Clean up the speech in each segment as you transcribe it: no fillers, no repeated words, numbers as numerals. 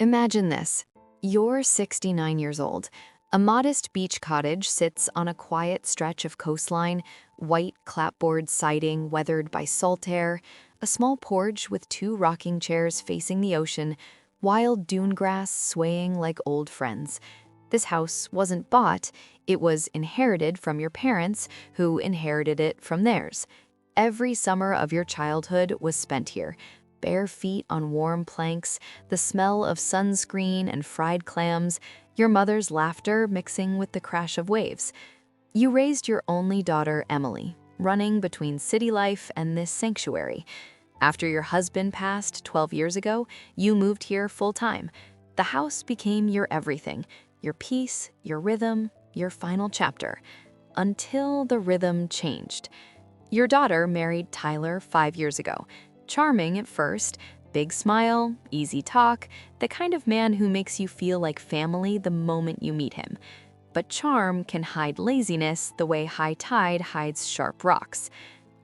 Imagine this. You're 69 years old. A modest beach cottage sits on a quiet stretch of coastline, white clapboard siding weathered by salt air, a small porch with two rocking chairs facing the ocean, wild dune grass swaying like old friends. This house wasn't bought, it was inherited from your parents, who inherited it from theirs. Every summer of your childhood was spent here. Bare feet on warm planks, the smell of sunscreen and fried clams, your mother's laughter mixing with the crash of waves. You raised your only daughter, Emily, running between city life and this sanctuary. After your husband passed 12 years ago, you moved here full-time. The house became your everything, your peace, your rhythm, your final chapter. Until the rhythm changed. Your daughter married Tyler 5 years ago. Charming at first, big smile, easy talk, the kind of man who makes you feel like family the moment you meet him. But charm can hide laziness the way high tide hides sharp rocks.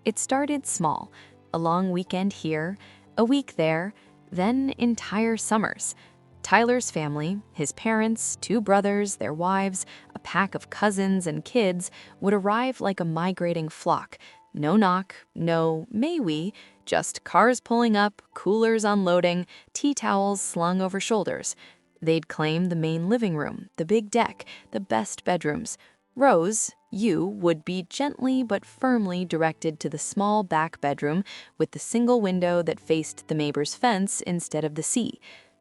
It started small, a long weekend here, a week there, then entire summers. Tyler's family, his parents, two brothers, their wives, a pack of cousins and kids would arrive like a migrating flock. No knock, no may we, just cars pulling up, coolers unloading, tea towels slung over shoulders. They'd claim the main living room, the big deck, the best bedrooms. Rose, you, would be gently but firmly directed to the small back bedroom with the single window that faced the neighbor's fence instead of the sea.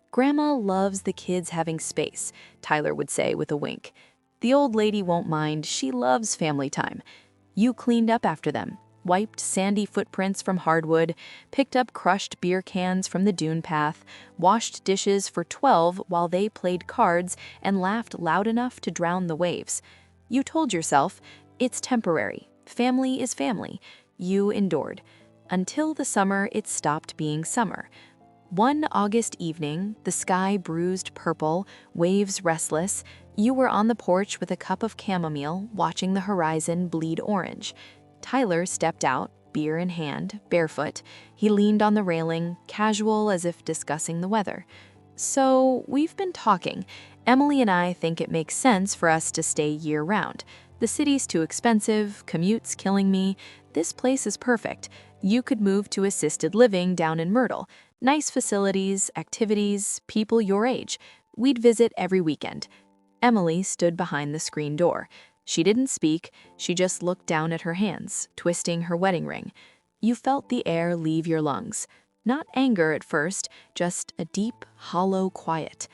Grandma loves the kids having space, Tyler would say with a wink. The old lady won't mind, she loves family time. You cleaned up after them, wiped sandy footprints from hardwood, picked up crushed beer cans from the dune path, washed dishes for 12 while they played cards and laughed loud enough to drown the waves. You told yourself, it's temporary, family is family. You endured. Until the summer it stopped being summer. One August evening, the sky bruised purple, waves restless, you were on the porch with a cup of chamomile, watching the horizon bleed orange. Tyler stepped out, beer in hand, barefoot. He leaned on the railing, casual as if discussing the weather. So, we've been talking. Emily and I think it makes sense for us to stay year-round. The city's too expensive, commute's killing me. This place is perfect. You could move to assisted living down in Myrtle. Nice facilities, activities, people your age. We'd visit every weekend. Emily stood behind the screen door. She didn't speak, she just looked down at her hands, twisting her wedding ring. You felt the air leave your lungs. Not anger at first, just a deep, hollow quiet.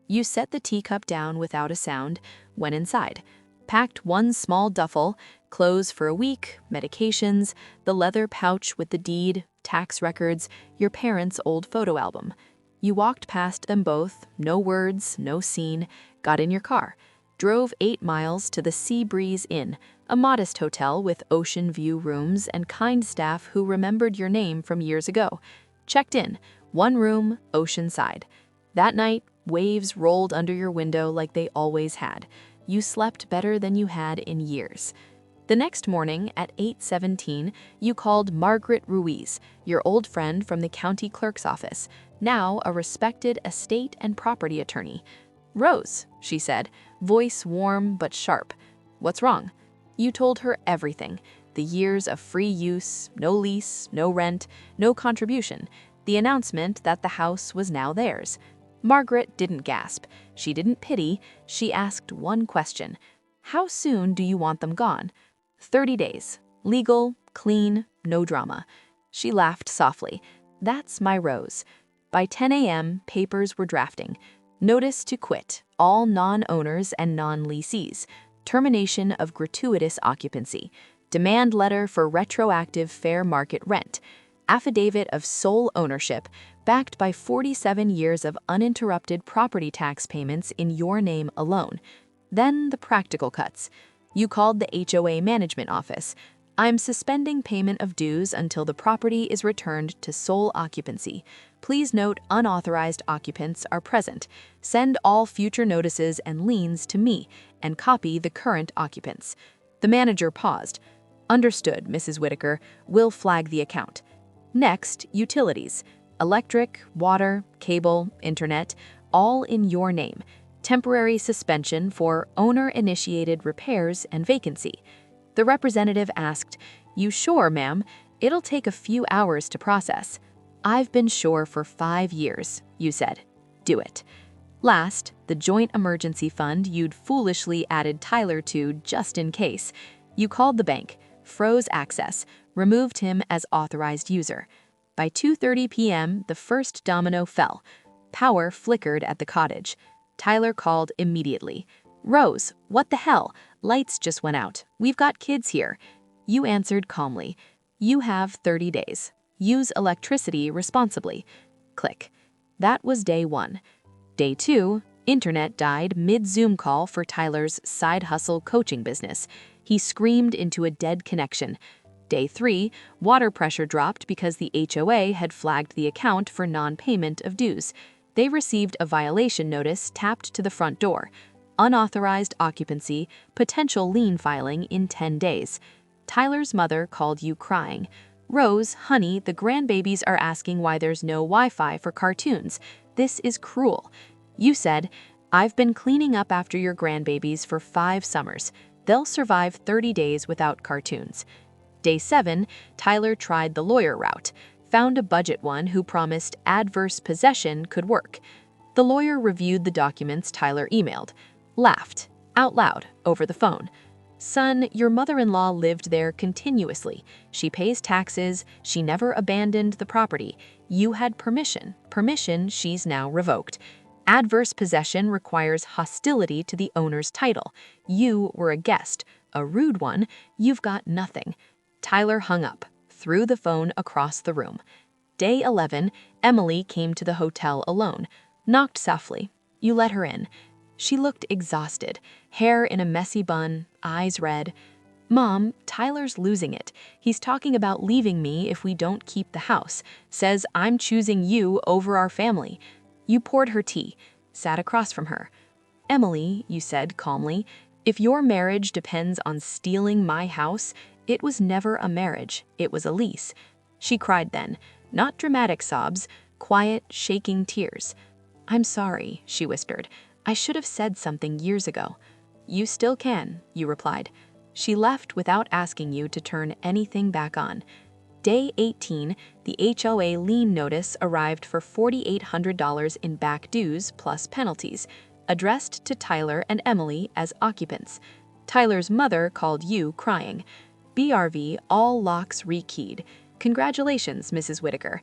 You set the teacup down without a sound, went inside, packed one small duffel, clothes for a week, medications, the leather pouch with the deed, tax records, your parents' old photo album. You walked past them both, no words, no scene, got in your car, drove 8 miles to the Sea Breeze Inn, a modest hotel with ocean view rooms and kind staff who remembered your name from years ago. Checked in, one room, oceanside. That night, waves rolled under your window like they always had. You slept better than you had in years. The next morning at 8:17, you called Margaret Ruiz, your old friend from the county clerk's office, now a respected estate and property attorney. "Rose," she said, voice warm but sharp. "What's wrong?" You told her everything. The years of free use, no lease, no rent, no contribution. The announcement that the house was now theirs. Margaret didn't gasp. She didn't pity. She asked one question. "How soon do you want them gone?" 30 days. Legal, clean, no drama. She laughed softly. That's my Rose. By 10 a.m., papers were drafting. Notice to quit, all non-owners and non-leasees. Termination of gratuitous occupancy. Demand letter for retroactive fair market rent. Affidavit of sole ownership, backed by 47 years of uninterrupted property tax payments in your name alone. Then the practical cuts. You called the HOA management office. "I'm suspending payment of dues until the property is returned to sole occupancy. Please note unauthorized occupants are present. Send all future notices and liens to me and copy the current occupants." The manager paused. "Understood, Mrs. Whitaker. We'll flag the account." Next, utilities. Electric, water, cable, internet, all in your name. Temporary suspension for owner-initiated repairs and vacancy. The representative asked, "You sure, ma'am? It'll take a few hours to process." "I've been sure for 5 years," you said. "Do it." Last, the joint emergency fund you'd foolishly added Tyler to just in case. You called the bank, froze access, removed him as authorized user. By 2:30 p.m., the first domino fell. Power flickered at the cottage. Tyler called immediately. "Rose, what the hell? Lights just went out. We've got kids here." You answered calmly. "You have 30 days. Use electricity responsibly." Click. That was day 1. Day 2, internet died mid-Zoom call for Tyler's side hustle coaching business. He screamed into a dead connection. Day 3, water pressure dropped because the HOA had flagged the account for non-payment of dues. They received a violation notice tapped to the front door. Unauthorized occupancy, potential lien filing in 10 days. Tyler's mother called you crying. "Rose, honey, the grandbabies are asking why there's no Wi-Fi for cartoons. This is cruel." You said, "I've been cleaning up after your grandbabies for 5 summers. They'll survive 30 days without cartoons." Day 7, Tyler tried the lawyer route, found a budget one who promised adverse possession could work. The lawyer reviewed the documents Tyler emailed, laughed, out loud, over the phone. "Son, your mother-in-law lived there continuously. She pays taxes, she never abandoned the property. You had permission she's now revoked. Adverse possession requires hostility to the owner's title. You were a guest, a rude one, you've got nothing." Tyler hung up, threw the phone across the room. Day 11, Emily came to the hotel alone, knocked softly. You let her in. She looked exhausted, hair in a messy bun, eyes red. "Mom, Tyler's losing it. He's talking about leaving me if we don't keep the house. Says I'm choosing you over our family." You poured her tea, sat across from her. "Emily," you said calmly, "if your marriage depends on stealing my house, it was never a marriage, it was a lease." She cried then, not dramatic sobs, quiet, shaking tears. "I'm sorry," she whispered. "I should have said something years ago." "You still can," you replied. She left without asking you to turn anything back on. Day 18, the HOA lien notice arrived for $4,800 in back dues plus penalties, addressed to Tyler and Emily as occupants. Tyler's mother called you crying. "BRV, all locks rekeyed. Congratulations, Mrs. Whitaker."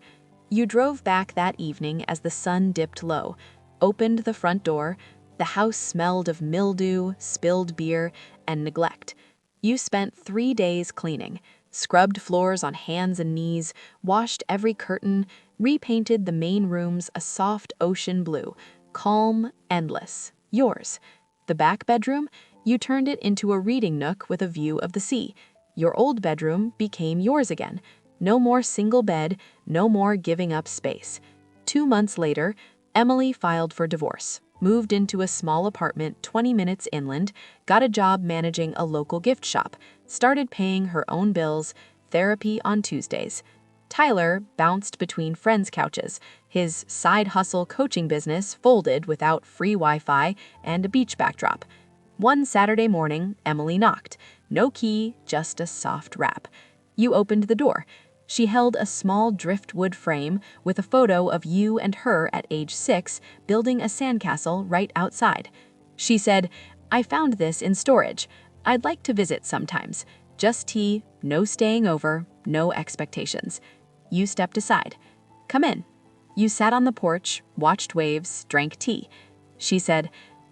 You drove back that evening as the sun dipped low, opened the front door. The house smelled of mildew, spilled beer, and neglect. You spent 3 days cleaning, scrubbed floors on hands and knees, washed every curtain, repainted the main rooms a soft ocean blue, calm, endless, yours. The back bedroom, you turned it into a reading nook with a view of the sea. Your old bedroom became yours again. No more single bed, no more giving up space. 2 months later, Emily filed for divorce, moved into a small apartment 20 minutes inland, got a job managing a local gift shop, started paying her own bills, therapy on Tuesdays. Tyler bounced between friends' couches, his side hustle coaching business folded without free Wi-Fi and a beach backdrop. One Saturday morning, Emily knocked. No key, just a soft rap. You opened the door. She held a small driftwood frame with a photo of you and her at age 6 building a sandcastle right outside. She said, "I found this in storage. I'd like to visit sometimes. Just tea, no staying over, no expectations." You stepped aside. "Come in." You sat on the porch, watched waves, drank tea. She said,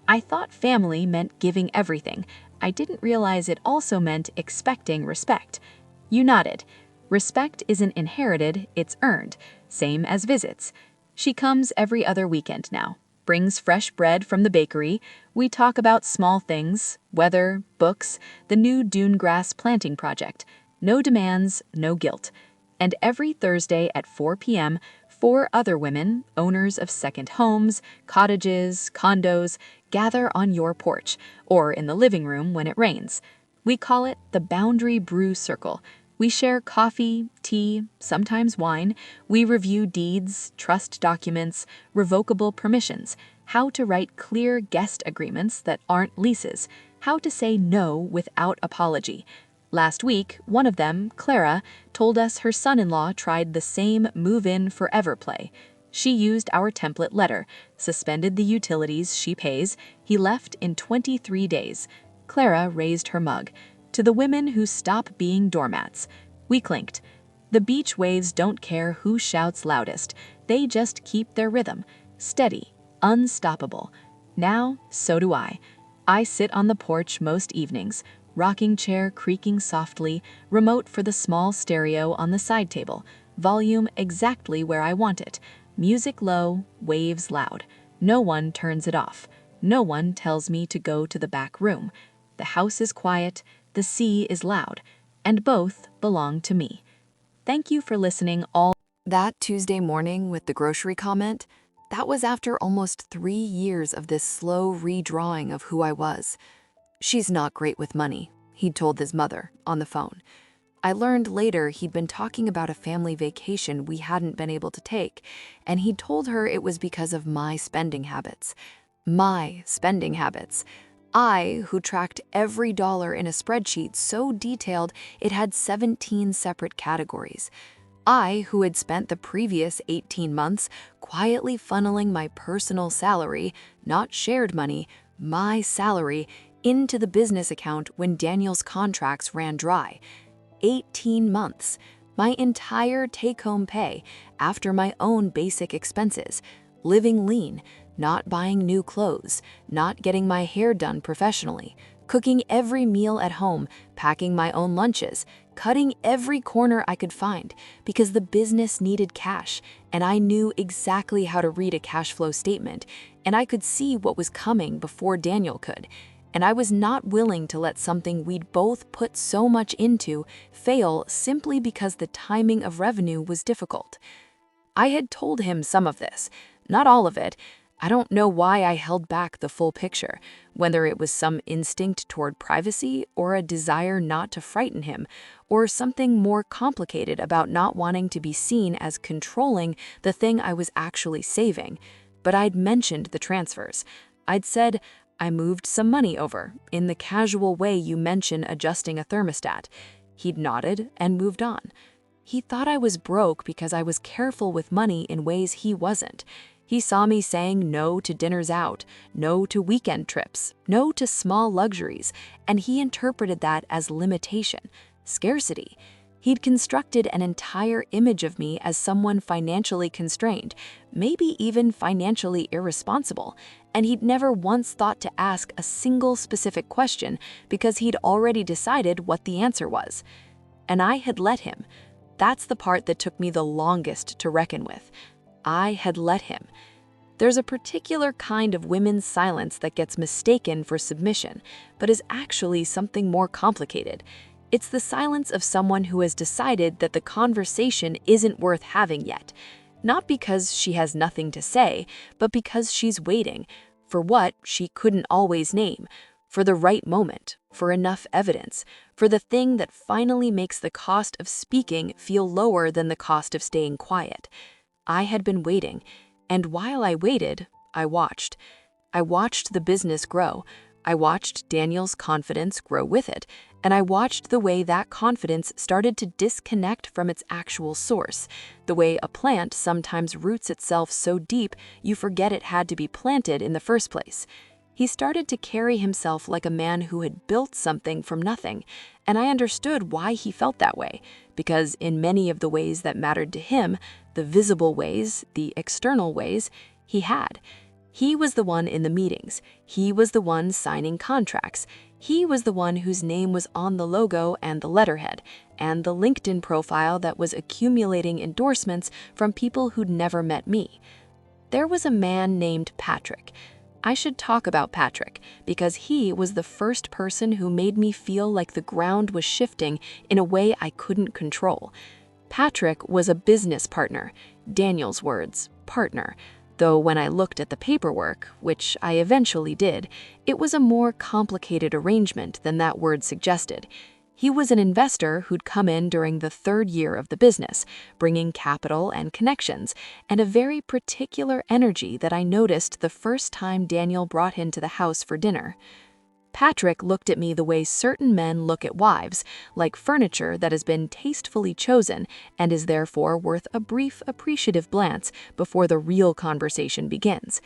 "I thought family meant giving everything. I didn't realize it also meant expecting respect." You nodded. Respect isn't inherited, it's earned, same as visits. She comes every other weekend now, brings fresh bread from the bakery. We talk about small things, weather, books, the new dune grass planting project. No demands, no guilt. And every Thursday at 4 p.m., 4 other women, owners of second homes, cottages, condos, gather on your porch or in the living room when it rains. We call it the Boundary Brew Circle. We share coffee, tea, sometimes wine. We review deeds, trust documents, revocable permissions, how to write clear guest agreements that aren't leases, how to say no without apology. Last week, one of them, Clara, told us her son-in-law tried the same move-in forever play. She used our template letter, suspended the utilities she pays. He left in 23 days. Clara raised her mug. To the women who stop being doormats. We clinked. The beach waves don't care who shouts loudest. They just keep their rhythm. Steady, unstoppable. Now, so do I. I sit on the porch most evenings, rocking chair creaking softly, remote for the small stereo on the side table, volume exactly where I want it. Music low, waves loud. No one turns it off. No one tells me to go to the back room. The house is quiet, the sea is loud, and both belong to me. Thank you for listening all. That Tuesday morning with the grocery comment, that was after almost 3 years of this slow redrawing of who I was. She's not great with money, he'd told his mother on the phone. I learned later he'd been talking about a family vacation we hadn't been able to take, and he'd told her it was because of my spending habits. My spending habits. I, who tracked every dollar in a spreadsheet so detailed it had 17 separate categories. I, who had spent the previous 18 months quietly funneling my personal salary, not shared money, my salary, into the business account when Daniel's contracts ran dry. 18 months, my entire take-home pay after my own basic expenses, living lean, not buying new clothes, not getting my hair done professionally, cooking every meal at home, packing my own lunches, cutting every corner I could find because the business needed cash and I knew exactly how to read a cash flow statement and I could see what was coming before Daniel could. And I was not willing to let something we'd both put so much into fail simply because the timing of revenue was difficult. I had told him some of this, not all of it. I don't know why I held back the full picture, whether it was some instinct toward privacy or a desire not to frighten him, or something more complicated about not wanting to be seen as controlling the thing I was actually saving. But I'd mentioned the transfers. I'd said, I moved some money over, in the casual way you mention adjusting a thermostat. He'd nodded and moved on. He thought I was broke because I was careful with money in ways he wasn't. He saw me saying no to dinners out, no to weekend trips, no to small luxuries, and he interpreted that as limitation, scarcity. He'd constructed an entire image of me as someone financially constrained, maybe even financially irresponsible, and he'd never once thought to ask a single specific question because he'd already decided what the answer was. And I had let him. That's the part that took me the longest to reckon with. I had let him. There's a particular kind of women's silence that gets mistaken for submission, but is actually something more complicated. It's the silence of someone who has decided that the conversation isn't worth having yet. Not because she has nothing to say, but because she's waiting for what she couldn't always name, for the right moment, for enough evidence, for the thing that finally makes the cost of speaking feel lower than the cost of staying quiet. I had been waiting, and while I waited, I watched. I watched the business grow. I watched Daniel's confidence grow with it, and I watched the way that confidence started to disconnect from its actual source, the way a plant sometimes roots itself so deep you forget it had to be planted in the first place. He started to carry himself like a man who had built something from nothing, and I understood why he felt that way, because in many of the ways that mattered to him, the visible ways, the external ways, he had. He was the one in the meetings. He was the one signing contracts. He was the one whose name was on the logo and the letterhead, and the LinkedIn profile that was accumulating endorsements from people who'd never met me. There was a man named Patrick. I should talk about Patrick because he was the first person who made me feel like the ground was shifting in a way I couldn't control. Patrick was a business partner, Daniel's words, partner, though when I looked at the paperwork, which I eventually did, it was a more complicated arrangement than that word suggested. He was an investor who'd come in during the third year of the business, bringing capital and connections, and a very particular energy that I noticed the first time Daniel brought him to the house for dinner. Patrick looked at me the way certain men look at wives, like furniture that has been tastefully chosen and is therefore worth a brief, appreciative glance before the real conversation begins.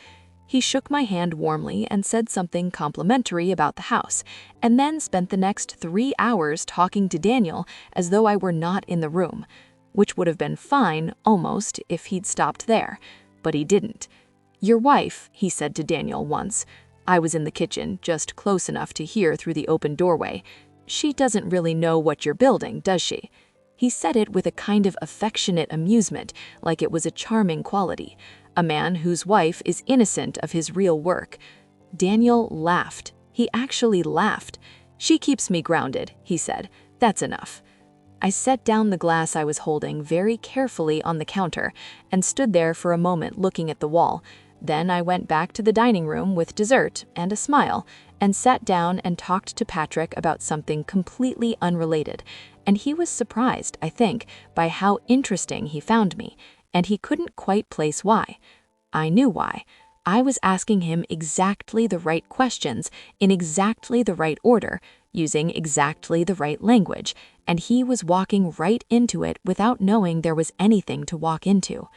He shook my hand warmly and said something complimentary about the house, and then spent the next 3 hours talking to Daniel as though I were not in the room, which would have been fine, almost, if he'd stopped there. But he didn't. "Your wife," he said to Daniel once. I was in the kitchen, just close enough to hear through the open doorway. "She doesn't really know what you're building, does she?" He said it with a kind of affectionate amusement, like it was a charming quality. A man whose wife is innocent of his real work. Daniel laughed. He actually laughed. "She keeps me grounded," he said. "That's enough." I set down the glass I was holding very carefully on the counter and stood there for a moment looking at the wall. Then I went back to the dining room with dessert and a smile and sat down and talked to Patrick about something completely unrelated. And he was surprised, I think, by how interesting he found me, and he couldn't quite place why. I knew why. I was asking him exactly the right questions in exactly the right order, using exactly the right language, and he was walking right into it without knowing there was anything to walk into.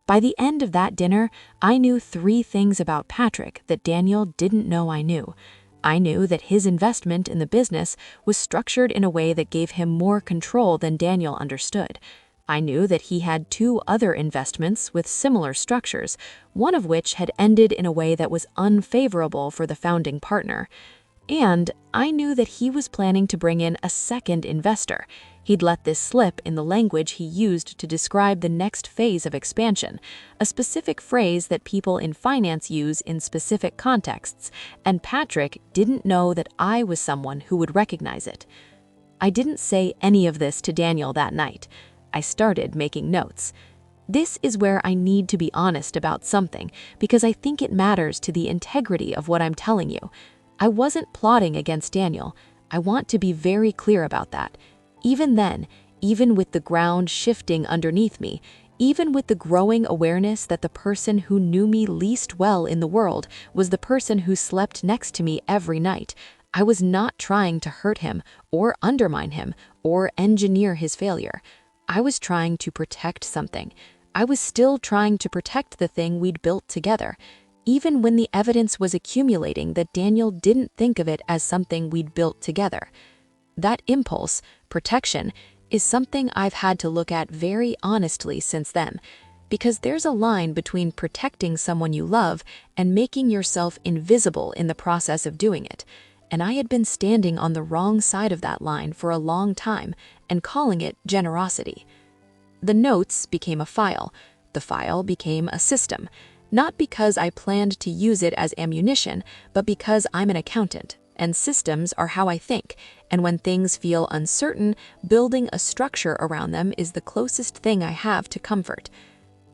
By the end of that dinner, I knew 3 things about Patrick that Daniel didn't know I knew. I knew that his investment in the business was structured in a way that gave him more control than Daniel understood. I knew that he had 2 other investments with similar structures, one of which had ended in a way that was unfavorable for the founding partner. And I knew that he was planning to bring in a second investor. He'd let this slip in the language he used to describe the next phase of expansion, a specific phrase that people in finance use in specific contexts, and Patrick didn't know that I was someone who would recognize it. I didn't say any of this to Daniel that night. I started making notes. This is where I need to be honest about something, because I think it matters to the integrity of what I'm telling you. I wasn't plotting against Daniel. I want to be very clear about that. Even then, even with the ground shifting underneath me, even with the growing awareness that the person who knew me least well in the world was the person who slept next to me every night, I was not trying to hurt him or undermine him or engineer his failure. I was trying to protect something. I was still trying to protect the thing we'd built together, even when the evidence was accumulating that Daniel didn't think of it as something we'd built together. That impulse, protection, is something I've had to look at very honestly since then, because there's a line between protecting someone you love and making yourself invisible in the process of doing it. And I had been standing on the wrong side of that line for a long time and calling it generosity. The notes became a file. The file became a system, not because I planned to use it as ammunition, but because I'm an accountant, and systems are how I think, and when things feel uncertain, building a structure around them is the closest thing I have to comfort.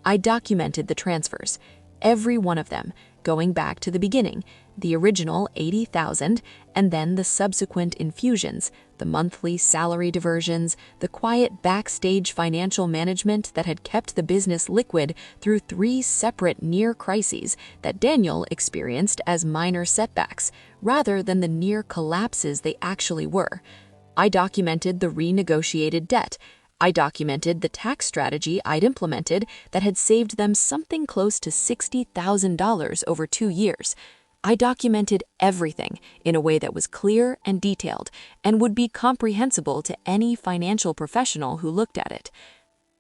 I documented the transfers, every one of them, going back to the beginning, the original $80,000, and then the subsequent infusions, the monthly salary diversions, the quiet backstage financial management that had kept the business liquid through 3 separate near crises that Daniel experienced as minor setbacks, rather than the near collapses they actually were. I documented the renegotiated debt. I documented the tax strategy I'd implemented that had saved them something close to $60,000 over 2 years. I documented everything in a way that was clear and detailed and would be comprehensible to any financial professional who looked at it.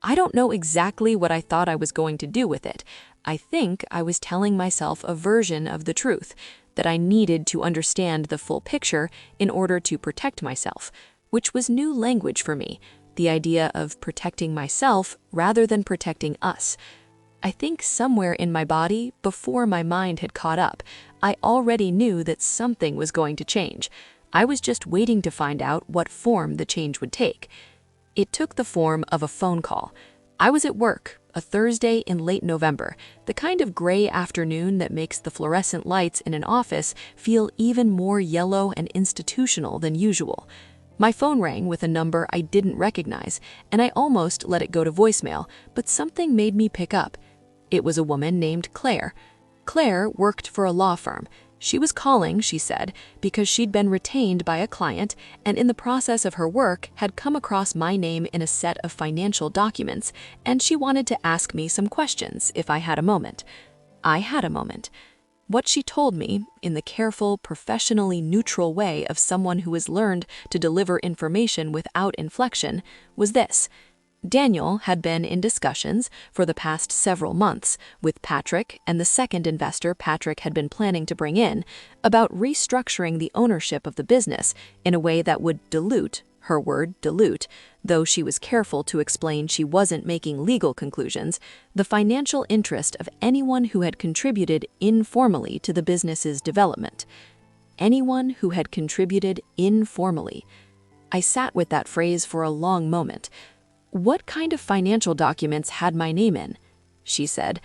I don't know exactly what I thought I was going to do with it. I think I was telling myself a version of the truth, that I needed to understand the full picture in order to protect myself, which was new language for me, the idea of protecting myself rather than protecting us. I think somewhere in my body, before my mind had caught up, I already knew that something was going to change. I was just waiting to find out what form the change would take. It took the form of a phone call. I was at work, a Thursday in late November, the kind of gray afternoon that makes the fluorescent lights in an office feel even more yellow and institutional than usual. My phone rang with a number I didn't recognize, and I almost let it go to voicemail, but something made me pick up. It was a woman named Claire. Claire worked for a law firm. She was calling, she said, because she'd been retained by a client and in the process of her work had come across my name in a set of financial documents, and she wanted to ask me some questions if I had a moment. I had a moment. What she told me, in the careful, professionally neutral way of someone who has learned to deliver information without inflection, was this. Daniel had been in discussions for the past several months with Patrick and the second investor Patrick had been planning to bring in about restructuring the ownership of the business in a way that would dilute, her word dilute, though she was careful to explain she wasn't making legal conclusions, the financial interest of anyone who had contributed informally to the business's development. Anyone who had contributed informally. I sat with that phrase for a long moment. What kind of financial documents had my name in? She said,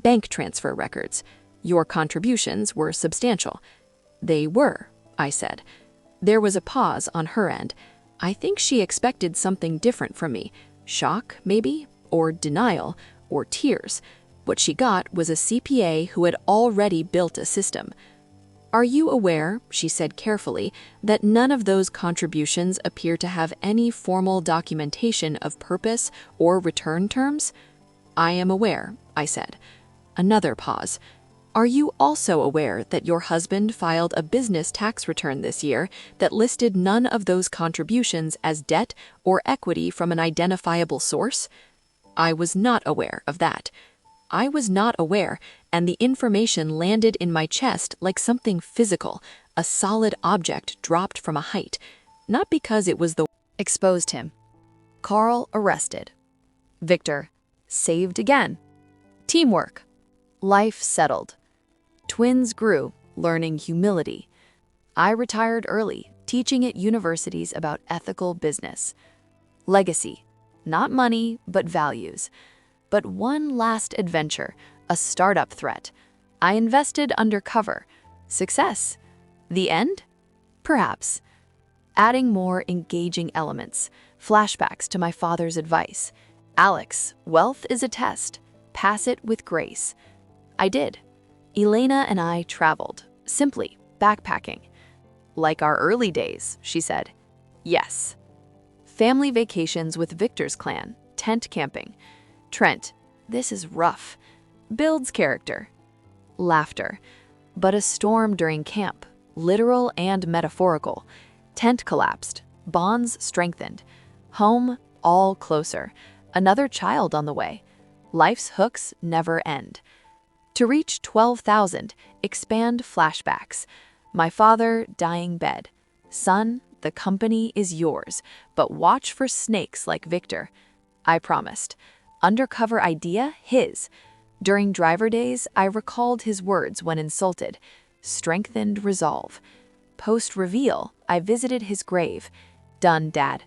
bank transfer records. Your contributions were substantial. They were, I said. There was a pause on her end. I think she expected something different from me. Shock, maybe, or denial, or tears. What she got was a CPA who had already built a system. Are you aware, she said carefully, that none of those contributions appear to have any formal documentation of purpose or return terms? I am aware, I said. Another pause. Are you also aware that your husband filed a business tax return this year that listed none of those contributions as debt or equity from an identifiable source? I was not aware of that. I was not aware, and the information landed in my chest like something physical, a solid object dropped from a height. Not because it was the Exposed him. Carl arrested. Victor saved again. Teamwork. Life settled. Twins grew, learning humility. I retired early, teaching at universities about ethical business. Legacy. Not money, but values. But one last adventure, a startup threat. I invested undercover. Success. The end? Perhaps. Adding more engaging elements. Flashbacks to my father's advice. Alex, wealth is a test. Pass it with grace. I did. Elena and I traveled, simply backpacking. Like our early days, she said. Yes. Family vacations with Victor's clan, tent camping. Trent, this is rough. Builds character. Laughter. But a storm during camp, literal and metaphorical. Tent collapsed, bonds strengthened. Home, all closer. Another child on the way. Life's hooks never end. To reach 12,000, expand flashbacks. My father, dying bed. Son, the company is yours, but watch for snakes like Victor. I promised. Undercover idea, his. During driver days, I recalled his words when insulted. Strengthened resolve. Post-reveal, I visited his grave. Done, Dad.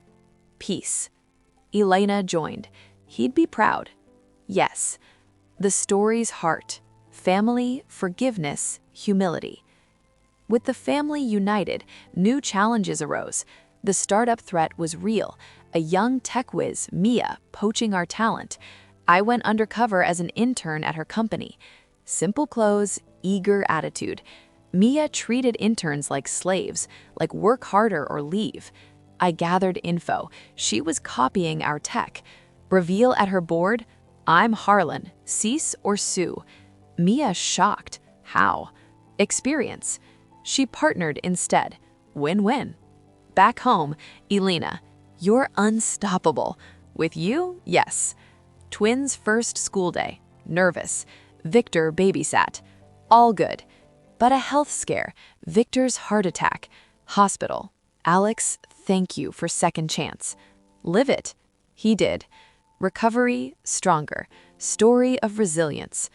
Peace. Elena joined. He'd be proud. Yes. The story's heart. Family, forgiveness, humility. With the family united, new challenges arose. The startup threat was real. A young tech whiz, Mia, poaching our talent. I went undercover as an intern at her company. Simple clothes, eager attitude. Mia treated interns like slaves, like work harder or leave. I gathered info. She was copying our tech. Reveal at her board, I'm Harlan, cease or sue. Mia shocked. How? Experience. She partnered instead. Win-win. Back home, Elena, you're unstoppable. With you, yes. Twins' first school day. Nervous. Victor babysat. All good. But a health scare. Victor's heart attack. Hospital. Alex, thank you for second chance. Live it. He did. Recovery, stronger. Story of resilience.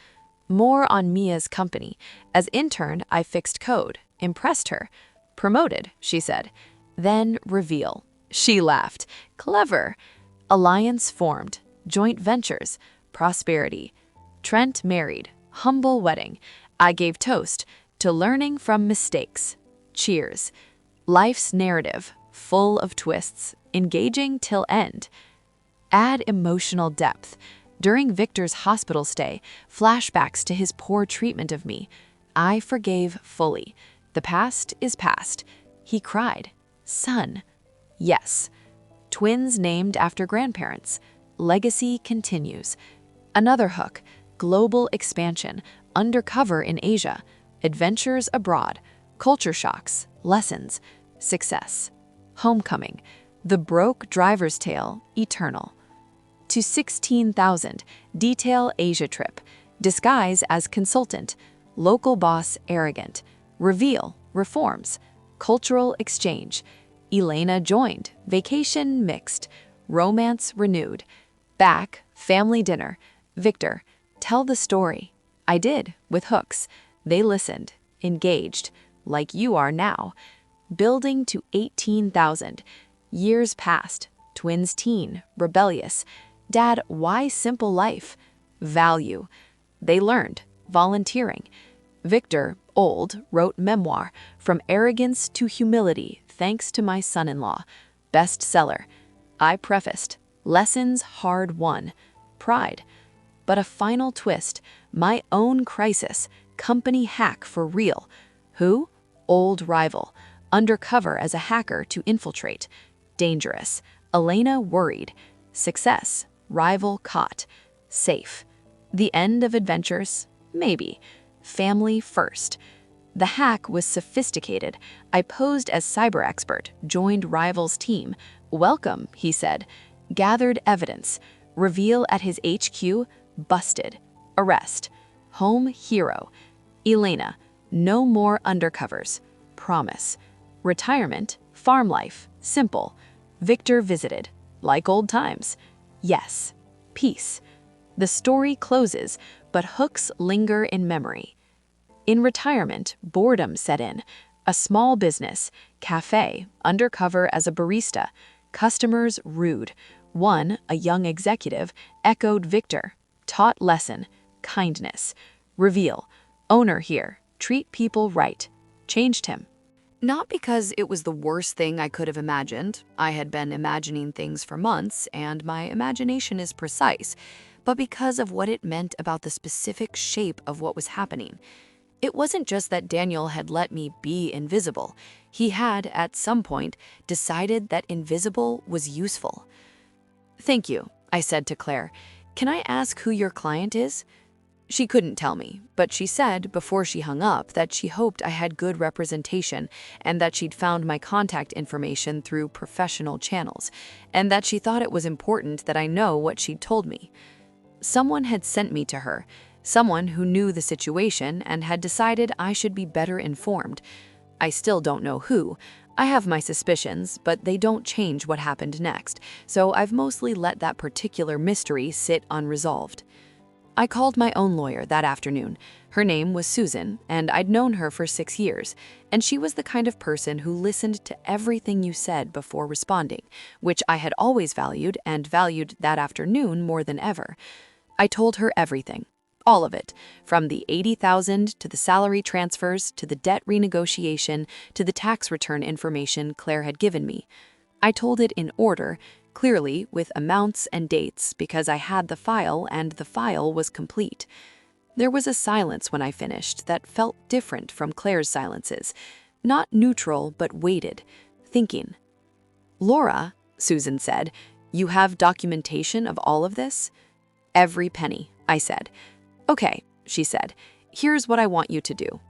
More on Mia's company. As intern, I fixed code. Impressed her. Promoted, she said. Then reveal. She laughed. Clever. Alliance formed. Joint ventures. Prosperity. Trent married. Humble wedding. I gave toast to learning from mistakes. Cheers. Life's narrative. full of twists, engaging till end. Add emotional depth. During Victor's hospital stay, flashbacks to his poor treatment of me. I forgave fully. The past is past. He cried. Son. Yes. Twins named after grandparents. Legacy continues. Another hook. Global expansion. Undercover in Asia. Adventures abroad. Culture shocks. Lessons. Success. Homecoming. The broke driver's tale. Eternal. To 16,000. Detail Asia trip. Disguise as consultant. Local boss arrogant. Reveal reforms. Cultural exchange. Elena joined. Vacation mixed. Romance renewed. Back. Family dinner. Victor. Tell the story. I did, with hooks. They listened. Engaged. Like you are now. Building to 18,000. Years passed. Twins teen. Rebellious. Dad, why simple life? Value. They learned. Volunteering. Victor, old, wrote memoir, From Arrogance to Humility, thanks to my son-in-law. Bestseller. I prefaced. Lessons hard won. Pride. But a final twist. My own crisis. Company hack for real. Who? Old rival. Undercover as a hacker to infiltrate. Dangerous. Elena worried. Success. Rival caught. Safe. The end of adventures? Maybe. Family first. The hack was sophisticated. I posed as cyber expert, joined rival's team. Welcome, he said. Gathered evidence. Reveal at his HQ. Busted. Arrest. Home hero. Elena. No more undercovers. Promise. Retirement. Farm life. Simple. Victor visited. Like old times. Yes. Peace. The story closes, but hooks linger in memory. In retirement, boredom set in. A small business, cafe, undercover as a barista. Customers rude. One, a young executive, echoed Victor. Taught lesson. Kindness. Reveal. Owner here. Treat people right. Changed him. Not because it was the worst thing I could have imagined. I had been imagining things for months, and my imagination is precise, but because of what it meant about the specific shape of what was happening. It wasn't just that Daniel had let me be invisible. He had, at some point, decided that invisible was useful. Thank you, I said to Claire. Can I ask who your client is? She couldn't tell me, but she said before she hung up that she hoped I had good representation and that she'd found my contact information through professional channels, and that she thought it was important that I know what she'd told me. Someone had sent me to her, someone who knew the situation and had decided I should be better informed. I still don't know who. I have my suspicions, but they don't change what happened next, so I've mostly let that particular mystery sit unresolved. I called my own lawyer that afternoon. Her name was Susan, and I'd known her for 6 years, and she was the kind of person who listened to everything you said before responding, which I had always valued and valued that afternoon more than ever. I told her everything. All of it, from the $80,000 to the salary transfers to the debt renegotiation to the tax return information Claire had given me. I told it in order, clearly with amounts and dates because I had the file and the file was complete. There was a silence when I finished that felt different from Claire's silences, not neutral but weighted, thinking. Laura, Susan said, you have documentation of all of this? Every penny, I said. Okay, she said, here's what I want you to do.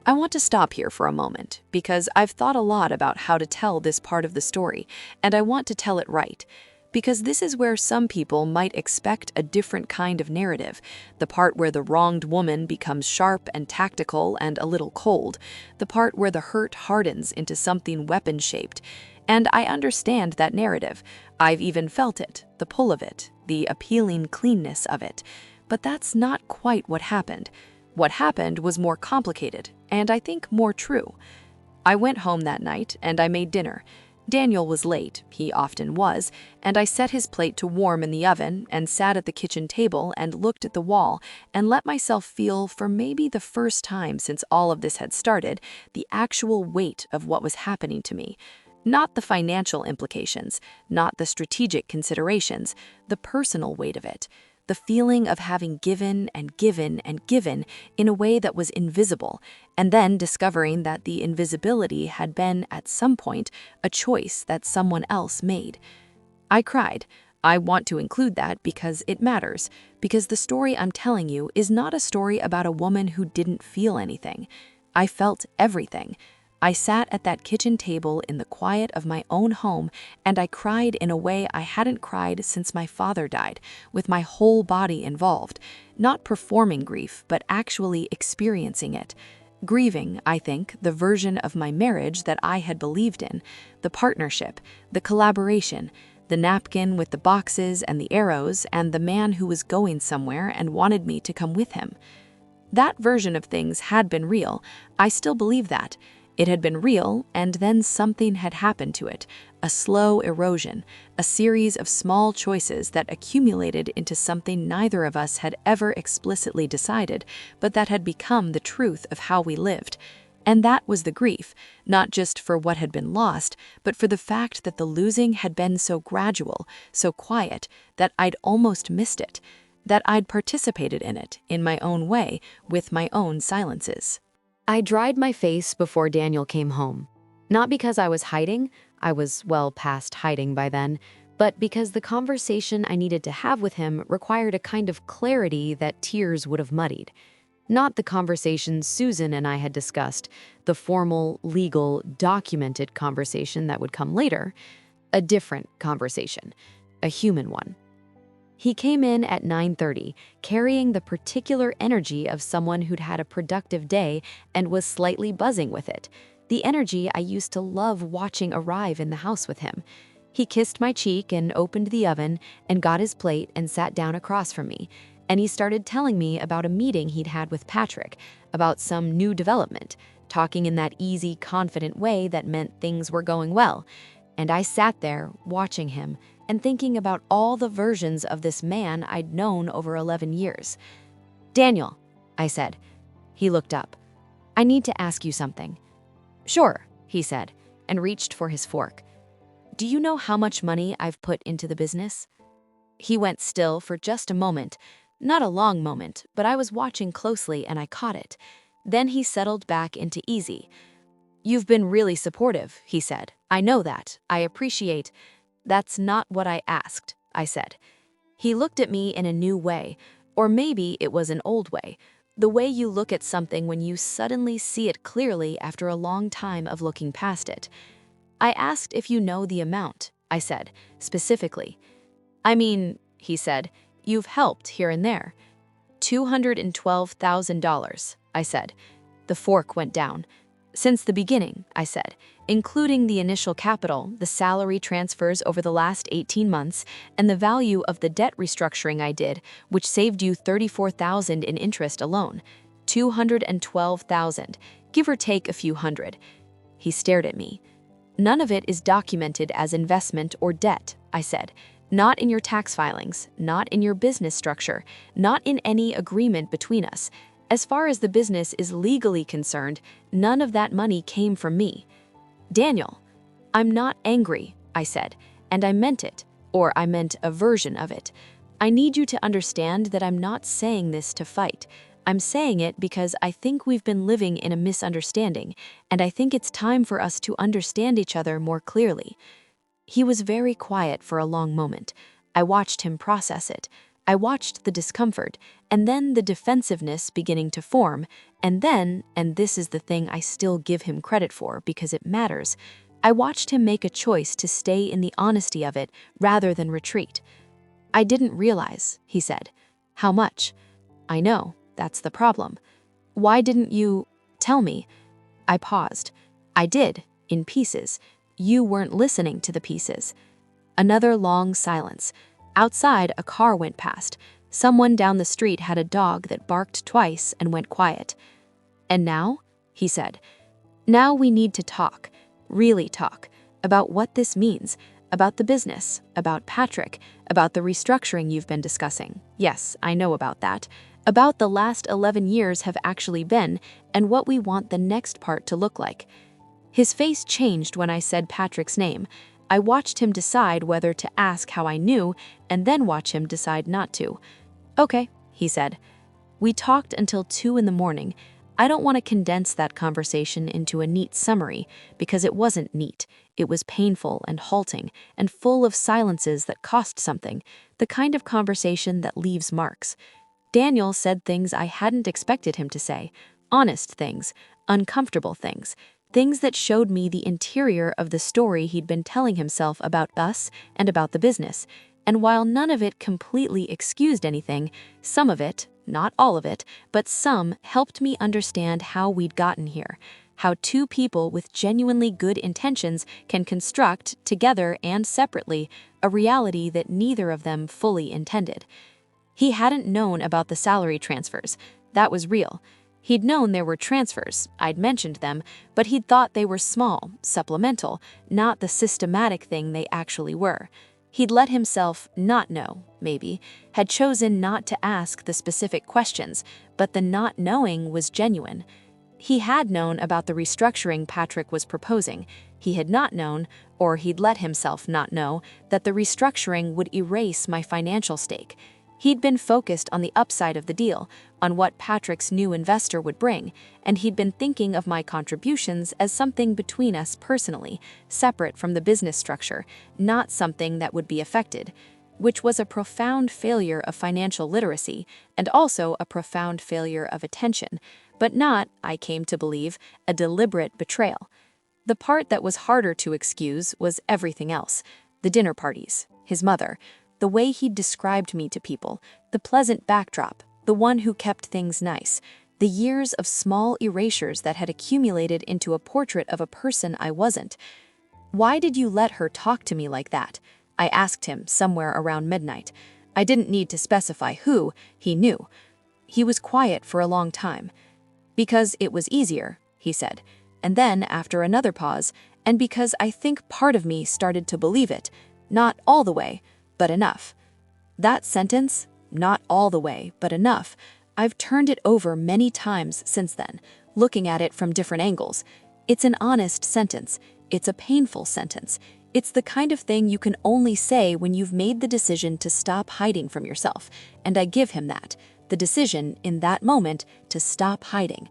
I want to stop here for a moment because I've thought a lot about how to tell this part of the story, and I want to tell it right, because this is where some people might expect a different kind of narrative, the part where the wronged woman becomes sharp and tactical and a little cold, the part where the hurt hardens into something weapon-shaped. And I understand that narrative. I've even felt it, the pull of it, the appealing cleanness of it. But that's not quite what happened. What happened was more complicated, and I think more true. I went home that night, and I made dinner. Daniel was late, he often was, and I set his plate to warm in the oven and sat at the kitchen table and looked at the wall and let myself feel, for maybe the first time since all of this had started, the actual weight of what was happening to me. Not the financial implications, not the strategic considerations, the personal weight of it. The feeling of having given and given and given in a way that was invisible, and then discovering that the invisibility had been, at some point, a choice that someone else made. I cried. I want to include that because it matters, because the story I'm telling you is not a story about a woman who didn't feel anything. I felt everything. I sat at that kitchen table in the quiet of my own home, and I cried in a way I hadn't cried since my father died, with my whole body involved, not performing grief, but actually experiencing it. Grieving, I think, the version of my marriage that I had believed in, the partnership, the collaboration, the napkin with the boxes and the arrows, and the man who was going somewhere and wanted me to come with him. That version of things had been real. I still believe that. It had been real, and then something had happened to it, a slow erosion, a series of small choices that accumulated into something neither of us had ever explicitly decided, but that had become the truth of how we lived. And that was the grief, not just for what had been lost, but for the fact that the losing had been so gradual, so quiet, that I'd almost missed it, that I'd participated in it, in my own way, with my own silences. I dried my face before Daniel came home. Not because I was hiding, I was well past hiding by then, but because the conversation I needed to have with him required a kind of clarity that tears would have muddied. Not the conversation Susan and I had discussed, the formal, legal, documented conversation that would come later. A different conversation, a human one. He came in at 9:30, carrying the particular energy of someone who'd had a productive day and was slightly buzzing with it, the energy I used to love watching arrive in the house with him. He kissed my cheek and opened the oven and got his plate and sat down across from me, and he started telling me about a meeting he'd had with Patrick, about some new development, talking in that easy, confident way that meant things were going well. And I sat there, watching him, and thinking about all the versions of this man I'd known over 11 years. "Daniel," I said. He looked up. "I need to ask you something." "Sure," he said, and reached for his fork. "Do you know how much money I've put into the business?" He went still for just a moment. Not a long moment, but I was watching closely and I caught it. Then he settled back into easy. "You've been really supportive," he said. "I know that. I appreciate—" "That's not what I asked," I said. He looked at me in a new way, or maybe it was an old way, the way you look at something when you suddenly see it clearly after a long time of looking past it. "I asked if you know the amount," I said, specifically. "I mean," he said, "you've helped here and there." $212,000, I said. The fork went down. "Since the beginning," I said, "including the initial capital, the salary transfers over the last 18 months, and the value of the debt restructuring I did, which saved you $34,000 in interest alone. $212,000, give or take a few hundred." He stared at me. "None of it is documented as investment or debt," I said. "Not in your tax filings, not in your business structure, not in any agreement between us. As far as the business is legally concerned, none of that money came from me." "Daniel, I'm not angry," I said, and I meant it, or I meant a version of it. "I need you to understand that I'm not saying this to fight. I'm saying it because I think we've been living in a misunderstanding, and I think it's time for us to understand each other more clearly." He was very quiet for a long moment. I watched him process it. I watched the discomfort, and then the defensiveness beginning to form, and then, and this is the thing I still give him credit for because it matters, I watched him make a choice to stay in the honesty of it rather than retreat. "I didn't realize," he said. "How much?" "I know, that's the problem." "Why didn't you tell me?" I paused. "I did, in pieces. You weren't listening to the pieces." Another long silence. Outside, a car went past. Someone down the street had a dog that barked twice and went quiet. "And now?" he said. "Now we need to talk, really talk, about what this means, about the business, about Patrick, about the restructuring you've been discussing. Yes, I know about that. About the last 11 years have actually been, and what we want the next part to look like." His face changed when I said Patrick's name. I watched him decide whether to ask how I knew, and then watch him decide not to. "Okay," he said. We talked until 2 in the morning. I don't want to condense that conversation into a neat summary, because it wasn't neat. It was painful and halting, and full of silences that cost something, the kind of conversation that leaves marks. Daniel said things I hadn't expected him to say, honest things, uncomfortable things, things that showed me the interior of the story he'd been telling himself about us and about the business. And while none of it completely excused anything, some of it, not all of it, but some helped me understand how we'd gotten here, how two people with genuinely good intentions can construct, together and separately, a reality that neither of them fully intended. He hadn't known about the salary transfers. That was real. He'd known there were transfers, I'd mentioned them, but he'd thought they were small, supplemental, not the systematic thing they actually were. He'd let himself not know, maybe, had chosen not to ask the specific questions, but the not knowing was genuine. He had known about the restructuring Patrick was proposing. He had not known, or he'd let himself not know, that the restructuring would erase my financial stake. He'd been focused on the upside of the deal, on what Patrick's new investor would bring, and he'd been thinking of my contributions as something between us personally, separate from the business structure, not something that would be affected, which was a profound failure of financial literacy and also a profound failure of attention, but not, I came to believe, a deliberate betrayal. The part that was harder to excuse was everything else: the dinner parties, his mother, the way he'd described me to people, the pleasant backdrop, the one who kept things nice, the years of small erasures that had accumulated into a portrait of a person I wasn't. "Why did you let her talk to me like that?" I asked him somewhere around midnight. I didn't need to specify who, he knew. He was quiet for a long time. "Because it was easier," he said. And then, after another pause, "and because I think part of me started to believe it. Not all the way, but enough." That sentence, "not all the way, but enough," I've turned it over many times since then, looking at it from different angles. It's an honest sentence. It's a painful sentence. It's the kind of thing you can only say when you've made the decision to stop hiding from yourself, and I give him that, the decision, in that moment, to stop hiding.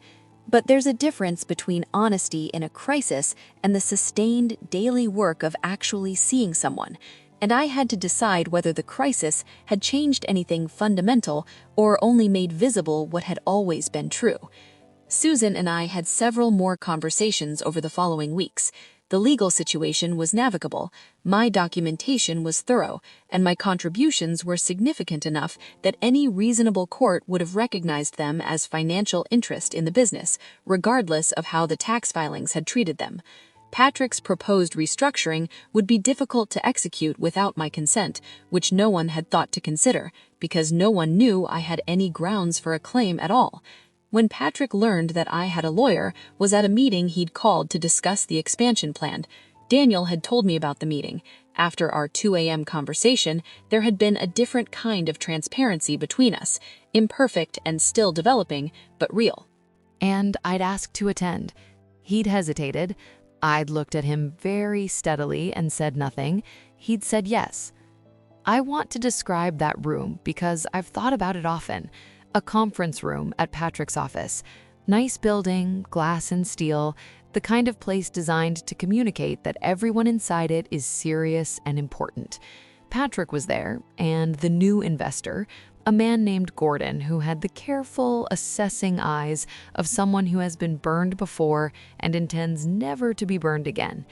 But there's a difference between honesty in a crisis and the sustained daily work of actually seeing someone, and I had to decide whether the crisis had changed anything fundamental or only made visible what had always been true. Susan and I had several more conversations over the following weeks. The legal situation was navigable, my documentation was thorough, and my contributions were significant enough that any reasonable court would have recognized them as financial interest in the business, regardless of how the tax filings had treated them. Patrick's proposed restructuring would be difficult to execute without my consent, which no one had thought to consider, because no one knew I had any grounds for a claim at all. When Patrick learned that I had a lawyer, was at a meeting he'd called to discuss the expansion plan. Daniel had told me about the meeting. After our 2 a.m. conversation, there had been a different kind of transparency between us, imperfect and still developing, but real. And I'd asked to attend. He'd hesitated. I'd looked at him very steadily and said nothing. He'd said yes. I want to describe that room because I've thought about it often. A conference room at Patrick's office. Nice building, glass and steel, the kind of place designed to communicate that everyone inside it is serious and important. Patrick was there, and the new investor, a man named Gordon who had the careful, assessing eyes of someone who has been burned before and intends never to be burned again.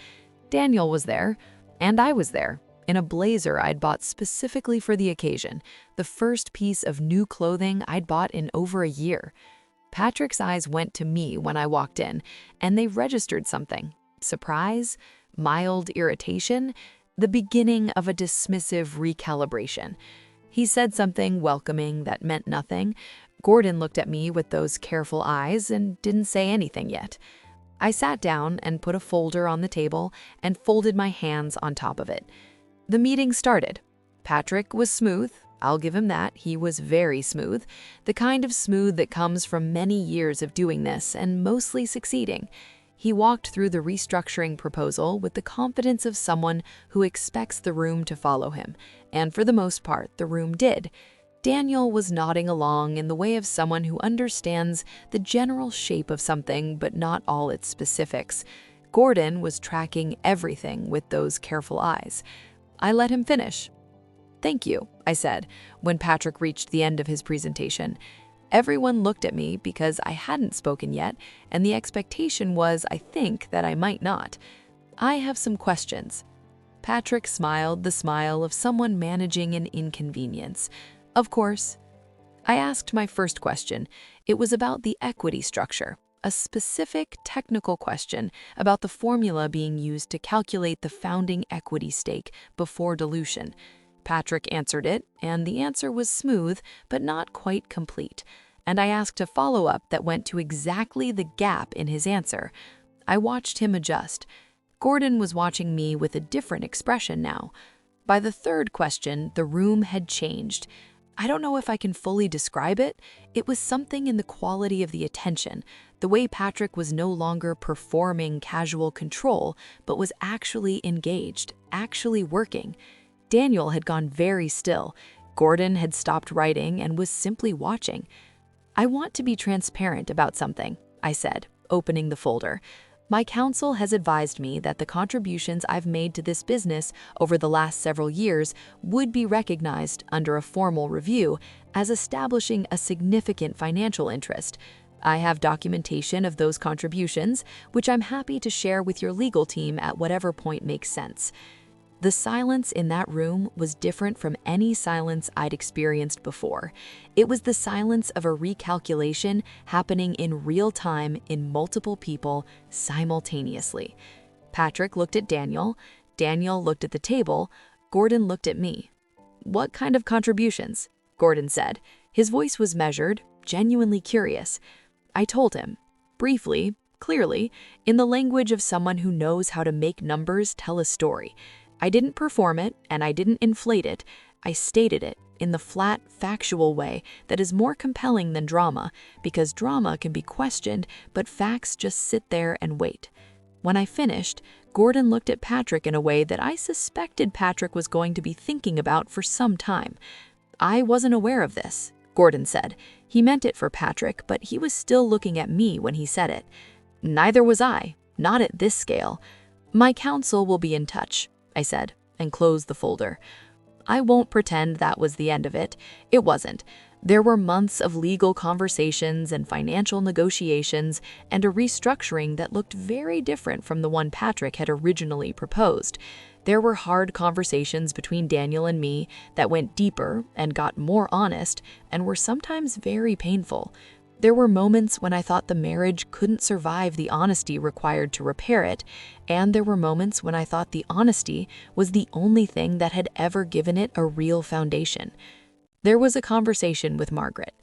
Daniel was there, and I was there, in a blazer I'd bought specifically for the occasion, the first piece of new clothing I'd bought in over a year. Patrick's eyes went to me when I walked in, and they registered something. Surprise, mild irritation, the beginning of a dismissive recalibration. He said something welcoming that meant nothing. Gordon looked at me with those careful eyes and didn't say anything yet. I sat down and put a folder on the table and folded my hands on top of it. The meeting started. Patrick was smooth. I'll give him that. He was very smooth. The kind of smooth that comes from many years of doing this and mostly succeeding. He walked through the restructuring proposal with the confidence of someone who expects the room to follow him, and for the most part, the room did. Daniel was nodding along in the way of someone who understands the general shape of something but not all its specifics. Gordon was tracking everything with those careful eyes. I let him finish. "Thank you," I said, when Patrick reached the end of his presentation. Everyone looked at me because I hadn't spoken yet, and the expectation was, I think, that I might not. "I have some questions." Patrick smiled the smile of someone managing an inconvenience. "Of course." I asked my first question. It was about the equity structure, a specific technical question about the formula being used to calculate the founding equity stake before dilution. Patrick answered it, and the answer was smooth, but not quite complete. And I asked a follow-up that went to exactly the gap in his answer. I watched him adjust. Gordon was watching me with a different expression now. By the third question, the room had changed. I don't know if I can fully describe it. It was something in the quality of the attention, the way Patrick was no longer performing casual control, but was actually engaged, actually working. Daniel had gone very still. Gordon had stopped writing and was simply watching. "I want to be transparent about something," I said, opening the folder. "My counsel has advised me that the contributions I've made to this business over the last several years would be recognized under a formal review as establishing a significant financial interest. I have documentation of those contributions, which I'm happy to share with your legal team at whatever point makes sense." The silence in that room was different from any silence I'd experienced before. It was the silence of a recalculation happening in real time in multiple people simultaneously. Patrick looked at Daniel. Daniel looked at the table. Gordon looked at me. "What kind of contributions?" Gordon said. His voice was measured, genuinely curious. I told him, briefly, clearly, in the language of someone who knows how to make numbers tell a story. I didn't perform it, and I didn't inflate it. I stated it in the flat, factual way that is more compelling than drama, because drama can be questioned, but facts just sit there and wait. When I finished, Gordon looked at Patrick in a way that I suspected Patrick was going to be thinking about for some time. "I wasn't aware of this," Gordon said. He meant it for Patrick, but he was still looking at me when he said it. "Neither was I, not at this scale. My counsel will be in touch," I said, and closed the folder. I won't pretend that was the end of it. It wasn't. There were months of legal conversations and financial negotiations and a restructuring that looked very different from the one Patrick had originally proposed. There were hard conversations between Daniel and me that went deeper and got more honest and were sometimes very painful. There were moments when I thought the marriage couldn't survive the honesty required to repair it, and there were moments when I thought the honesty was the only thing that had ever given it a real foundation. There was a conversation with Margaret.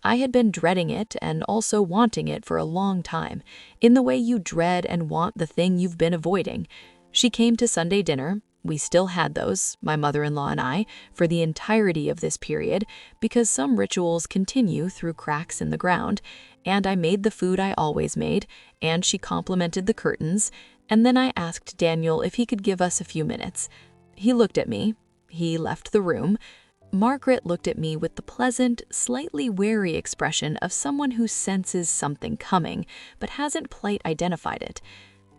I had been dreading it and also wanting it for a long time, in the way you dread and want the thing you've been avoiding. She came to Sunday dinner. We still had those, my mother-in-law and I, for the entirety of this period, because some rituals continue through cracks in the ground, and I made the food I always made, and she complimented the curtains, and then I asked Daniel if he could give us a few minutes. He looked at me. He left the room. Margaret looked at me with the pleasant, slightly wary expression of someone who senses something coming, but hasn't quite identified it.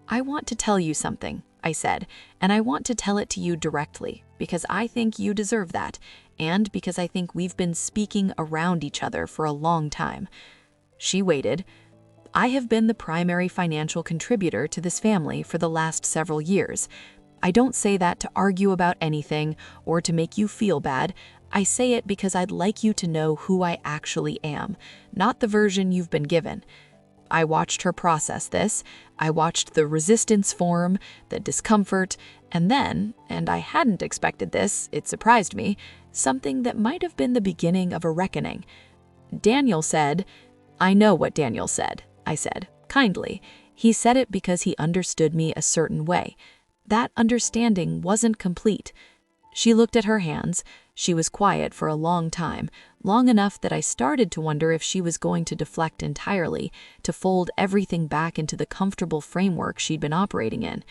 "I want to tell you something," I said, "and I want to tell it to you directly, because I think you deserve that, and because I think we've been speaking around each other for a long time." She waited. "I have been the primary financial contributor to this family for the last several years. I don't say that to argue about anything or to make you feel bad. I say it because I'd like you to know who I actually am, not the version you've been given." I watched her process this. I watched the resistance form, the discomfort, and then, and I hadn't expected this, it surprised me, something that might have been the beginning of a reckoning. Daniel said, "I know what Daniel said," I said, kindly. He said it because he understood me a certain way. That understanding wasn't complete. She looked at her hands. She was quiet for a long time, long enough that I started to wonder if she was going to deflect entirely, to fold everything back into the comfortable framework she'd been operating in.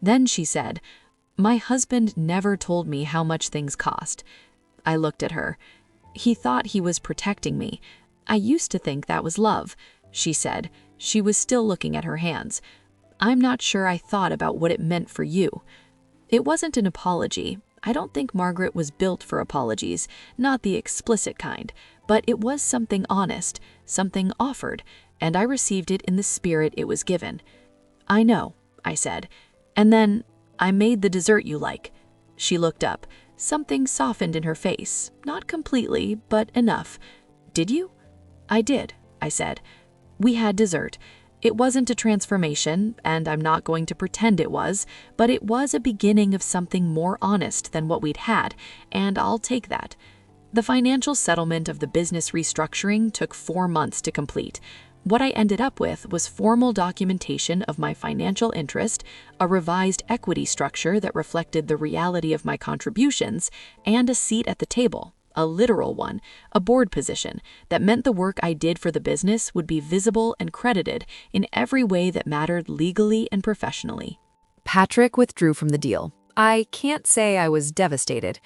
Then she said, "My husband never told me how much things cost." I looked at her. "He thought he was protecting me. I used to think that was love," she said. She was still looking at her hands. "I'm not sure I thought about what it meant for you." It wasn't an apology. I don't think Margaret was built for apologies, not the explicit kind, but it was something honest, something offered, and I received it in the spirit it was given. "I know," I said. "And then, I made the dessert you like." She looked up. Something softened in her face, not completely, but enough. "Did you?" "I did," I said. "We had dessert. It wasn't a transformation, and I'm not going to pretend it was, but it was a beginning of something more honest than what we'd had, and I'll take that." The financial settlement of the business restructuring took 4 months to complete. What I ended up with was formal documentation of my financial interest, a revised equity structure that reflected the reality of my contributions, and a seat at the table, a literal one, a board position that meant the work I did for the business would be visible and credited in every way that mattered legally and professionally. Patrick withdrew from the deal. I can't say I was devastated.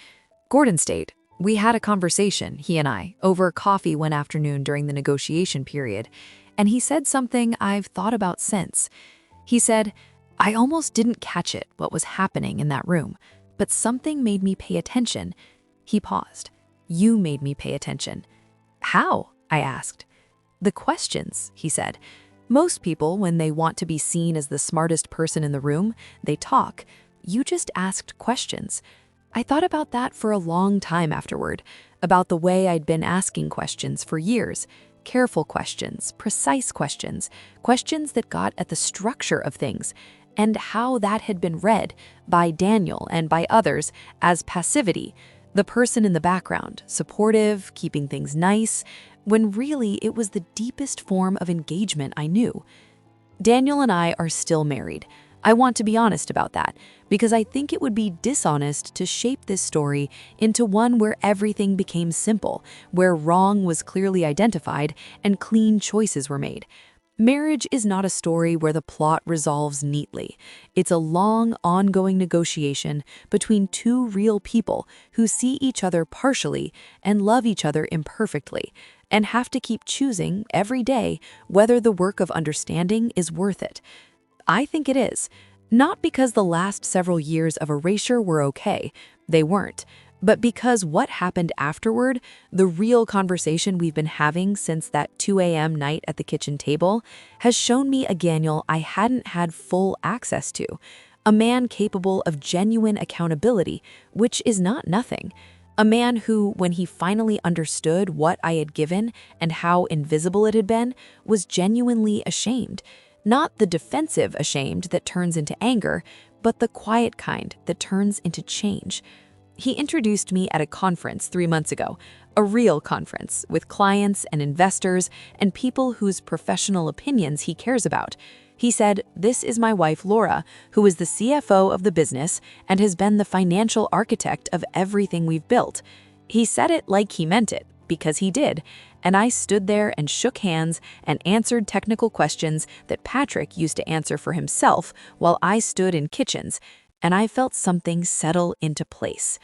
Gordon stayed. We had a conversation, he and I, over coffee one afternoon during the negotiation period, and he said something I've thought about since. He said, "I almost didn't catch it, what was happening in that room, but something made me pay attention." He paused. "You made me pay attention." "How?" I asked. "The questions," he said. "Most people, when they want to be seen as the smartest person in the room, they talk. You just asked questions." I thought about that for a long time afterward, about the way I'd been asking questions for years. Careful questions, precise questions, questions that got at the structure of things, and how that had been read by Daniel and by others as passivity, the person in the background, supportive, keeping things nice, when really it was the deepest form of engagement I knew. Daniel and I are still married. I want to be honest about that, because I think it would be dishonest to shape this story into one where everything became simple, where wrong was clearly identified and clean choices were made. Marriage is not a story where the plot resolves neatly. It's a long, ongoing negotiation between two real people who see each other partially and love each other imperfectly, and have to keep choosing every day whether the work of understanding is worth it. I think it is. Not because the last several years of erasure were okay, they weren't, but because what happened afterward, the real conversation we've been having since that 2 a.m. night at the kitchen table, has shown me a Daniel I hadn't had full access to, a man capable of genuine accountability, which is not nothing. A man who, when he finally understood what I had given and how invisible it had been, was genuinely ashamed. Not the defensive ashamed that turns into anger, but the quiet kind that turns into change. He introduced me at a conference 3 months ago, a real conference with clients and investors and people whose professional opinions he cares about. He said, "This is my wife, Laura, who is the CFO of the business and has been the financial architect of everything we've built." He said it like he meant it, because he did, and I stood there and shook hands and answered technical questions that Patrick used to answer for himself while I stood in kitchens, and I felt something settle into place.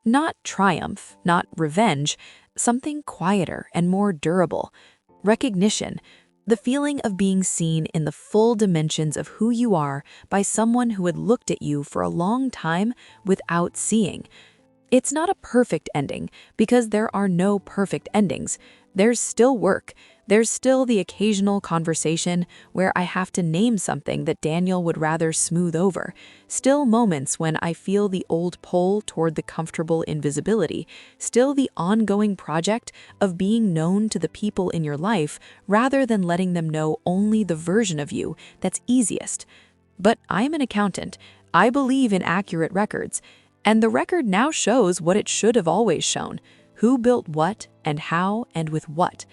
Not triumph, not revenge, something quieter and more durable. Recognition, the feeling of being seen in the full dimensions of who you are by someone who had looked at you for a long time without seeing. It's not a perfect ending, because there are no perfect endings. There's still work. There's still the occasional conversation where I have to name something that Daniel would rather smooth over. Still moments when I feel the old pull toward the comfortable invisibility. Still the ongoing project of being known to the people in your life rather than letting them know only the version of you that's easiest. But I'm an accountant. I believe in accurate records. And the record now shows what it should have always shown: who built what and how and with what.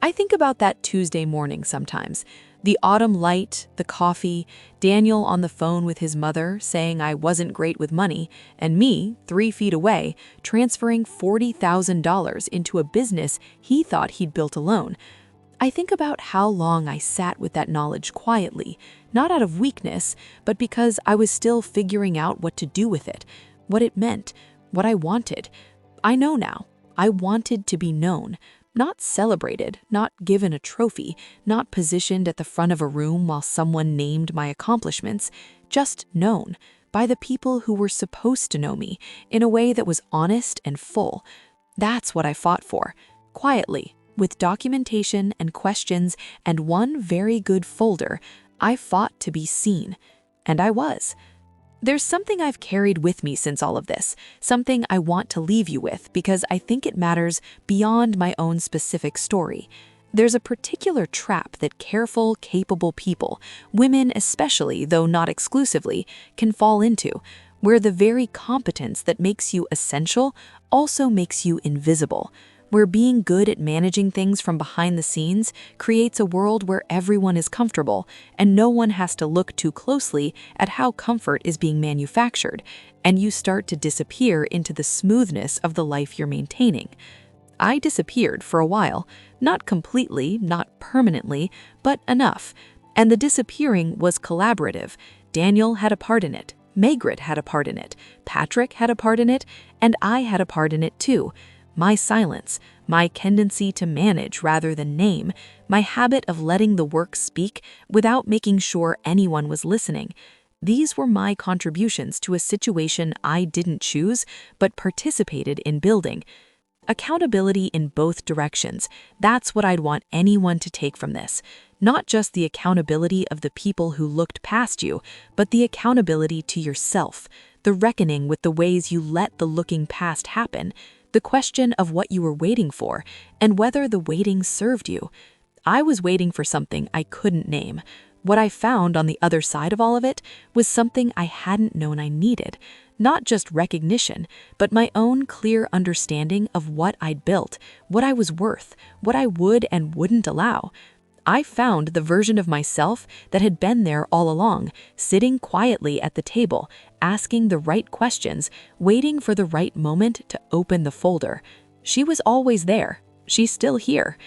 I think about that Tuesday morning sometimes, The autumn light, the coffee, Daniel on the phone with his mother saying I wasn't great with money, and me, 3 feet away, transferring $40,000 into a business he thought he'd built alone. I think about how long I sat with that knowledge quietly, not out of weakness, but because I was still figuring out what to do with it, what it meant, what I wanted. I know now. I wanted to be known. Not celebrated, not given a trophy, not positioned at the front of a room while someone named my accomplishments, just known by the people who were supposed to know me in a way that was honest and full. That's what I fought for, quietly, with documentation and questions and one very good folder. I fought to be seen, and I was. There's something I've carried with me since all of this, something I want to leave you with because I think it matters beyond my own specific story. There's a particular trap that careful, capable people, women especially, though not exclusively, can fall into, where the very competence that makes you essential also makes you invisible, where being good at managing things from behind the scenes creates a world where everyone is comfortable and no one has to look too closely at how comfort is being manufactured, and you start to disappear into the smoothness of the life you're maintaining. I disappeared for a while, not completely, not permanently, but enough. And the disappearing was collaborative. Daniel had a part in it, Margaret had a part in it, Patrick had a part in it, and I had a part in it too. My silence, my tendency to manage rather than name, my habit of letting the work speak without making sure anyone was listening. These were my contributions to a situation I didn't choose but participated in building. Accountability in both directions, that's what I'd want anyone to take from this. Not just the accountability of the people who looked past you, but the accountability to yourself, the reckoning with the ways you let the looking past happen, the question of what you were waiting for, and whether the waiting served you. I was waiting for something I couldn't name. What I found on the other side of all of it was something I hadn't known I needed. Not just recognition, but my own clear understanding of what I'd built, what I was worth, what I would and wouldn't allow. I found the version of myself that had been there all along, sitting quietly at the table, asking the right questions, waiting for the right moment to open the folder. She was always there. She's still here.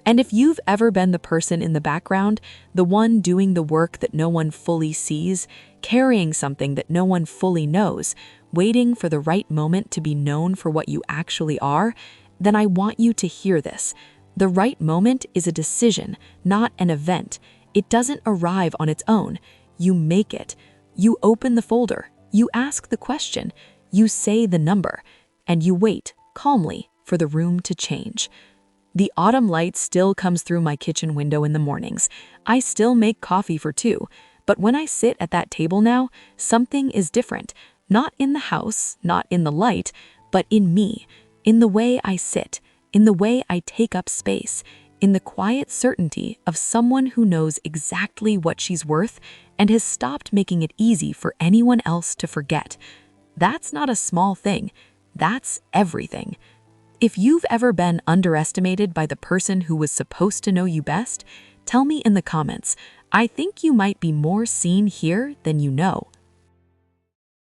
And if you've ever been the person in the background, the one doing the work that no one fully sees, carrying something that no one fully knows, waiting for the right moment to be known for what you actually are, then I want you to hear this. The right moment is a decision, not an event. It doesn't arrive on its own. You make it. You open the folder. You ask the question. You say the number. And you wait, calmly, for the room to change. The autumn light still comes through my kitchen window in the mornings. I still make coffee for two. But when I sit at that table now, something is different. Not in the house, not in the light, but in me, in the way I sit, in the way I take up space, in the quiet certainty of someone who knows exactly what she's worth and has stopped making it easy for anyone else to forget. That's not a small thing. That's everything. If you've ever been underestimated by the person who was supposed to know you best, tell me in the comments. I think you might be more seen here than you know.